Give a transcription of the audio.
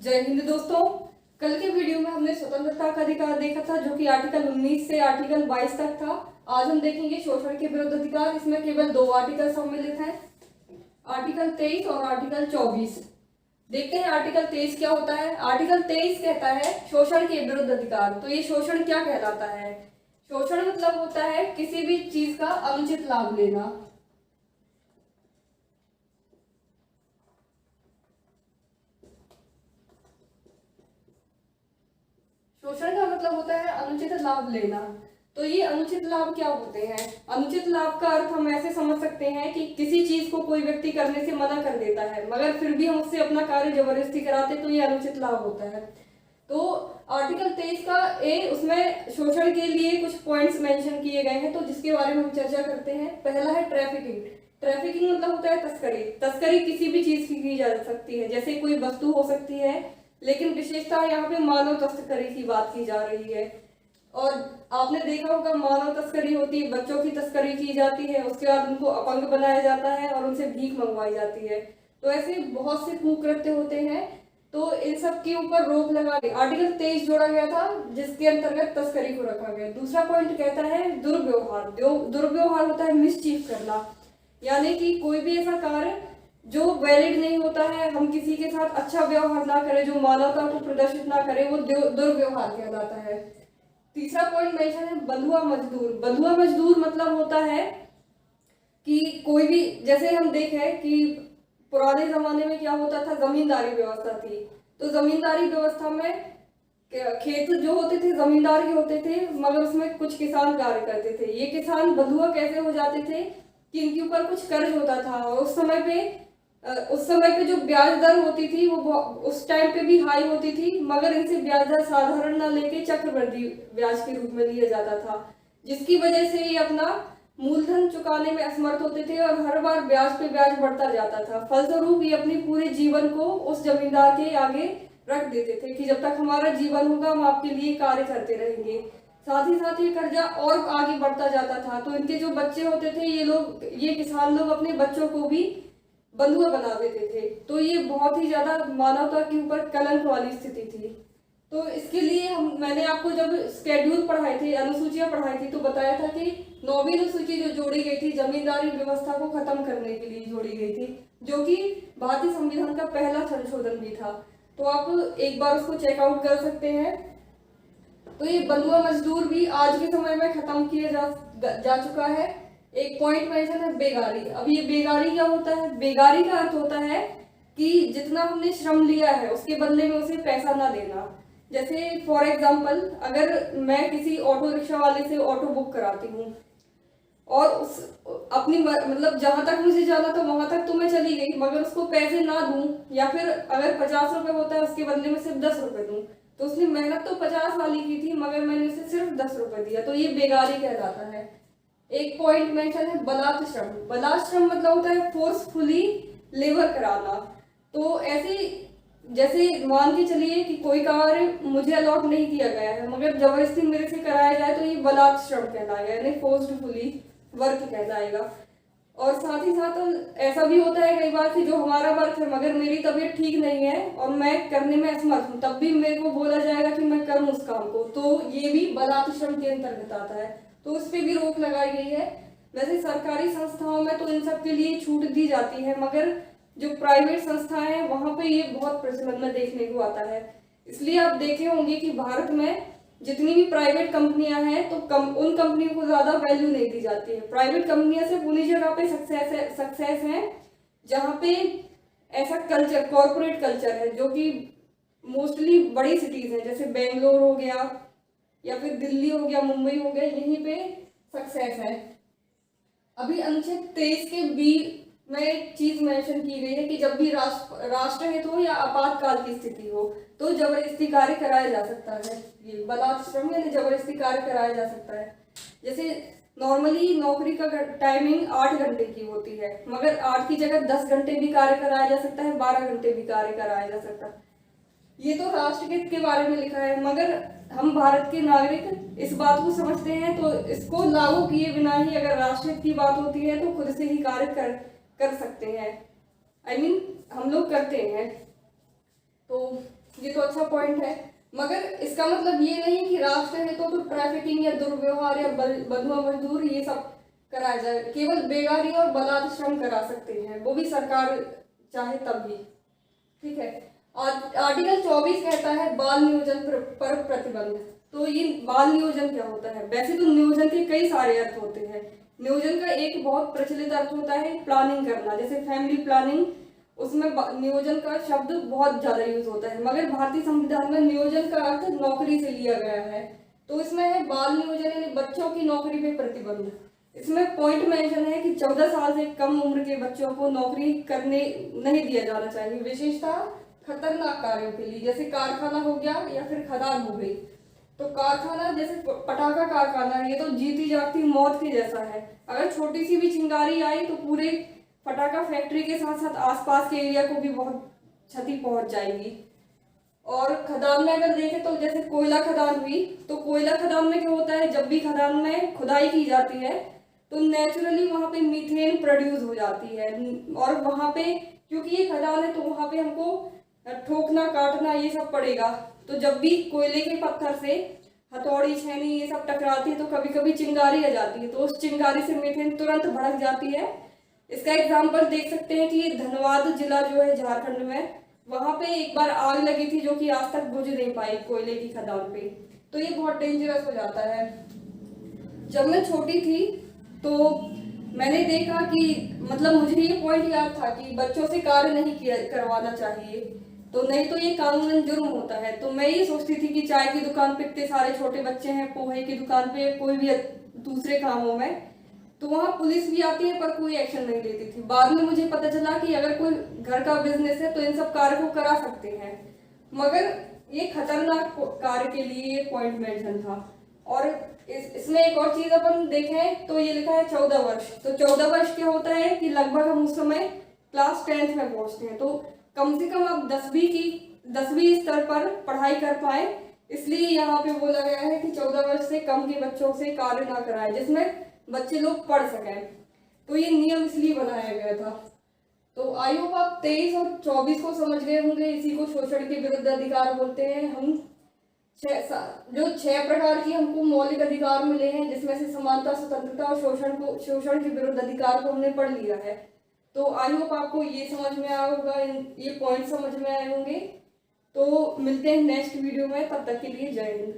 जय हिंद दोस्तों। कल के वीडियो में हमने स्वतंत्रता का अधिकार देखा था, जो कि आर्टिकल 19 से आर्टिकल 22 तक था। आज हम देखेंगे शोषण के विरुद्ध अधिकार। इसमें केवल दो आर्टिकल सम्मिलित हैं, आर्टिकल 23 और आर्टिकल 24। देखते हैं आर्टिकल 23 क्या होता है। आर्टिकल 23 कहता है शोषण के विरुद्ध अधिकार। तो ये शोषण क्या कहलाता है? शोषण मतलब होता है किसी भी चीज का अनुचित लाभ लेना। शोषण का मतलब होता है अनुचित लाभ लेना। तो ये अनुचित लाभ क्या होते हैं? अनुचित लाभ का अर्थ हम ऐसे समझ सकते हैं कि किसी चीज को कोई व्यक्ति करने से मना कर देता है, मगर फिर भी हम उससे अपना कार्य जबरदस्ती कराते, तो ये अनुचित लाभ होता है। तो आर्टिकल 23 का उसमें शोषण के लिए कुछ पॉइंट्स मेंशन किए गए हैं, तो जिसके बारे में हम चर्चा करते हैं। पहला है ट्रैफिकिंग। ट्रैफिकिंग मतलब होता है तस्करी। तस्करी किसी भी चीज की जा सकती है, जैसे कोई वस्तु हो सकती है, लेकिन विशेषता यहाँ पे मानव तस्करी की बात की जा रही है। और आपने देखा होगा मानव तस्करी होती है, बच्चों की तस्करी की जाती है, उसके बाद उनको अपंग बनाया जाता है और उनसे भीख मंगवाई जाती है। तो ऐसे बहुत से कुकृत्य होते हैं, तो इन सब के ऊपर रोक लगा के आर्टिकल 23 जोड़ा गया था, जिसके अंतर्गत तस्करी को रखा गया। दूसरा पॉइंट कहता है दुर्व्यवहार। दुर्व्यवहार होता है मिसचीफ करना, यानी कि कोई भी ऐसा कार्य जो वैलिड नहीं होता है, हम किसी के साथ अच्छा व्यवहार ना करें, जो मानवता को प्रदर्शित ना करे, वो दुर्व्यवहार कहलाता है। तीसरा पॉइंट मेंशन है बंधुआ मजदूर। बंधुआ मजदूर मतलब होता है कि कोई भी, जैसे हम देखें कि पुराने जमाने में क्या होता था, जमींदारी व्यवस्था थी। तो जमींदारी व्यवस्था में खेत जो होते थे जमींदार के होते थे, मगर उसमें कुछ किसान कार्य करते थे। ये किसान बंधुआ कैसे हो जाते थे कि इनके ऊपर कुछ कर्ज होता था, और उस समय पे जो ब्याज दर होती थी वो उस टाइम पे भी हाई होती थी, मगर इनसे ब्याज दर साधारण ना लेके चक्रवृद्धि ब्याज के रूप में लिया जाता था, जिसकी वजह से ये अपना मूलधन चुकाने में असमर्थ होते थे और हर बार ब्याज पे ब्याज बढ़ता जाता था। फलस्वरूप ये अपने पूरे जीवन को उस जमींदार के आगे रख देते थे कि जब तक हमारा जीवन होगा हम आपके लिए कार्य करते रहेंगे। साथ ही साथ ये कर्जा और आगे बढ़ता जाता था। तो इनके जो बच्चे होते थे, ये किसान लोग अपने बच्चों को भी बंधुआ बना देते थे। तो ये बहुत ही ज्यादा मानवता के ऊपर कलंक वाली स्थिति थी। तो इसके लिए मैंने आपको जब स्केड्यूल पढ़ाए थे, अनुसूचियां पढ़ाई थी, तो बताया था कि 9वीं अनुसूची जो जोड़ी गई थी जमींदारी व्यवस्था को खत्म करने के लिए जोड़ी गई थी, जो कि भारतीय संविधान का पहला संशोधन भी था। तो आप एक बार उसको चेकआउट कर सकते हैं। तो ये बंधुआ मजदूर भी आज के समय में खत्म किया जा चुका है। एक पॉइंट मेंशन है बेगारी। अब ये बेगारी क्या होता है? बेगारी का अर्थ होता है कि जितना हमने श्रम लिया है उसके बदले में उसे पैसा ना देना। जैसे फॉर एग्जांपल, अगर मैं किसी ऑटो रिक्शा वाले से ऑटो बुक कराती हूँ और उस अपनी मतलब जहां तक मुझे जाना था वहां तक तो मैं चली गई, मगर उसको पैसे ना दूं, या फिर अगर 50 रुपए होता है उसके बदले में सिर्फ 10 रुपए दूं, तो उसने मेहनत तो 50 वाली की थी, मगर मैंने उसे सिर्फ 10 रुपए दिया, तो ये बेगारी कहलाता है। एक पॉइंट मेंशन है बलात् श्रम। बलात् श्रम मतलब होता है फोर्सफुली लेबर कराना। तो ऐसे जैसे मान के चलिए कि कोई कार्य मुझे अलॉट नहीं किया गया है, मगर जबरदस्ती मेरे से कराया जाए, तो ये बलात् श्रम कहलाएगा, यानी फोर्सफुली वर्क कहलाएगा। और साथ ही साथ ऐसा भी होता है कई बार कि जो हमारा वर्क है, मगर मेरी तबीयत ठीक नहीं है और मैं करने में असमर्थ हूँ, तब भी मेरे को बोला जाएगा कि मैं करूँ उस काम को, तो ये भी बलात् श्रम के अंतर्गत आता है। तो उस पर भी रोक लगाई गई है। वैसे सरकारी संस्थाओं में तो इन सब के लिए छूट दी जाती है, मगर जो प्राइवेट संस्थाएं हैं वहां पे ये बहुत प्रचलन में देखने को आता है। इसलिए आप देखे होंगे कि भारत में जितनी भी प्राइवेट कंपनियां हैं, तो उन कंपनियों को ज्यादा वैल्यू नहीं दी जाती है। प्राइवेट कंपनियां सिर्फ उन्हीं जगह पे सक्सेस है जहाँ पे ऐसा कल्चर, कॉर्पोरेट कल्चर है, जो कि मोस्टली बड़ी सिटीज हैं, जैसे बेंगलोर हो गया या फिर दिल्ली हो गया, मुंबई हो गया, यहीं पे सक्सेस है। अभी अनुच्छेद 23 के बी में एक चीज मेंशन की गई है कि जब भी राष्ट्रहित हो या आपातकाल की स्थिति हो, तो जबरदस्ती कार्य कराया जा सकता है। ये बलात् श्रम यानी जबरदस्ती कार्य कराया जा सकता है। जैसे नॉर्मली नौकरी का टाइमिंग 8 घंटे की होती है, मगर 8 की जगह 10 घंटे भी कार्य कराया जा सकता है, 12 घंटे भी कार्य कराया जा सकता है। ये तो राष्ट्रहित के बारे में लिखा है, मगर हम भारत के नागरिक इस बात को समझते हैं, तो इसको लागू किए बिना ही अगर राष्ट्रहित की बात होती है तो खुद से ही कार्य कर सकते हैं। I mean, हम लोग करते हैं। तो ये तो अच्छा पॉइंट है, मगर इसका मतलब ये नहीं कि राष्ट्र है तो ट्रैफिकिंग या दुर्व्यवहार या बंधुआ मजदूर ये सब कराया जाए। केवल बेगारी और बलात् श्रम करा सकते हैं, वो भी सरकार चाहे तभी। ठीक है। आर्टिकल 24 कहता है बाल नियोजन पर प्रतिबंध। तो ये बाल नियोजन क्या होता है? वैसे तो नियोजन के कई सारे अर्थ होते हैं। नियोजन का एक बहुत प्रचलित अर्थ होता है प्लानिंग करना, जैसे फैमिली प्लानिंग, उसमें नियोजन का शब्द बहुत ज्यादा यूज होता है। मगर भारतीय संविधान में नियोजन का अर्थ नौकरी से लिया गया है। तो इसमें है बाल नियोजन यानी बच्चों की नौकरी पे प्रतिबंध। इसमें पॉइंट मेंशन है कि 14 साल से कम उम्र के बच्चों को नौकरी करने नहीं दिया जाना चाहिए, विशेषतः खतरनाक कार्यों के लिए, जैसे कारखाना हो गया या फिर खदान हो गई। तो कारखाना जैसे पटाखा कारखाना है, ये तो जीती जागती मौत के जैसा है। अगर छोटी सी भी चिंगारी आई तो पूरे पटाखा फैक्ट्री के साथ साथ आसपास के एरिया को भी बहुत क्षति पहुंच जाएगी। और खदान में अगर देखें तो जैसे कोयला खदान हुई, तो कोयला खदान में क्या होता है, जब भी खदान में खुदाई की जाती है तो नेचुरली वहां पे मीथेन प्रोड्यूस हो जाती है। और वहां पे क्योंकि ये खदान है तो वहां पे हमको ठोकना काटना ये सब पड़ेगा। तो जब भी कोयले के पत्थर से हथौड़ी छेनी ये सब टकराती है तो कभी कभी चिंगारी आ जाती है, तो उस चिंगारी से मीथेन तुरंत भड़क जाती है। इसका एग्जाम्पल देख सकते हैं कि धनबाद जिला जो है झारखंड में, वहां पे एक बार आग लगी थी जो कि आज तक बुझ नहीं पाई कोयले की खदान पे। तो ये बहुत डेंजरस हो जाता है। जब मैं छोटी थी तो मैंने देखा कि मतलब मुझे ये पॉइंट याद था कि बच्चों से कार्य नहीं किया करवाना चाहिए, तो नहीं तो ये कानूनन जुर्म होता है। तो मैं ये सोचती थी कि चाय की दुकान पे इतने सारे छोटे बच्चे हैं, पोहे की दुकान पे, कोई भी दूसरे कामों में, तो वहाँ पुलिस भी आती है पर कोई एक्शन नहीं लेती थी। बाद में मुझे पता चला कि अगर कोई घर का बिजनेस है तो इन सब कार्य को करा सकते हैं, मगर ये खतरनाक कार्य के लिए ये पॉइंट मेंशन था। और इसमें एक और चीज अपन देखें तो ये लिखा है 14 वर्ष। तो 14 वर्ष क्या होता है कि लगभग हम उस समय क्लास 10th में पहुंचते हैं, तो कम से कम आप 10वीं स्तर पर पढ़ाई कर पाए, इसलिए यहाँ पे बोला गया है कि 14 वर्ष से कम के बच्चों से कार्य ना कराए जिसमें बच्चे लोग पढ़ सकें। तो ये नियम इसलिए बनाया गया था। तो आई होप आप 23 और 24 को समझ गए होंगे। इसी को शोषण के विरुद्ध अधिकार बोलते हैं। हम जो 6 प्रकार की हमको मौलिक अधिकार मिले हैं, जिसमें से समानता, स्वतंत्रता और शोषण के विरुद्ध अधिकार को हमने पढ़ लिया है। तो आई होप आपको ये समझ में आया होगा, ये पॉइंट समझ में आए होंगे। तो मिलते हैं नेक्स्ट वीडियो में, तब तक के लिए जय हिंद।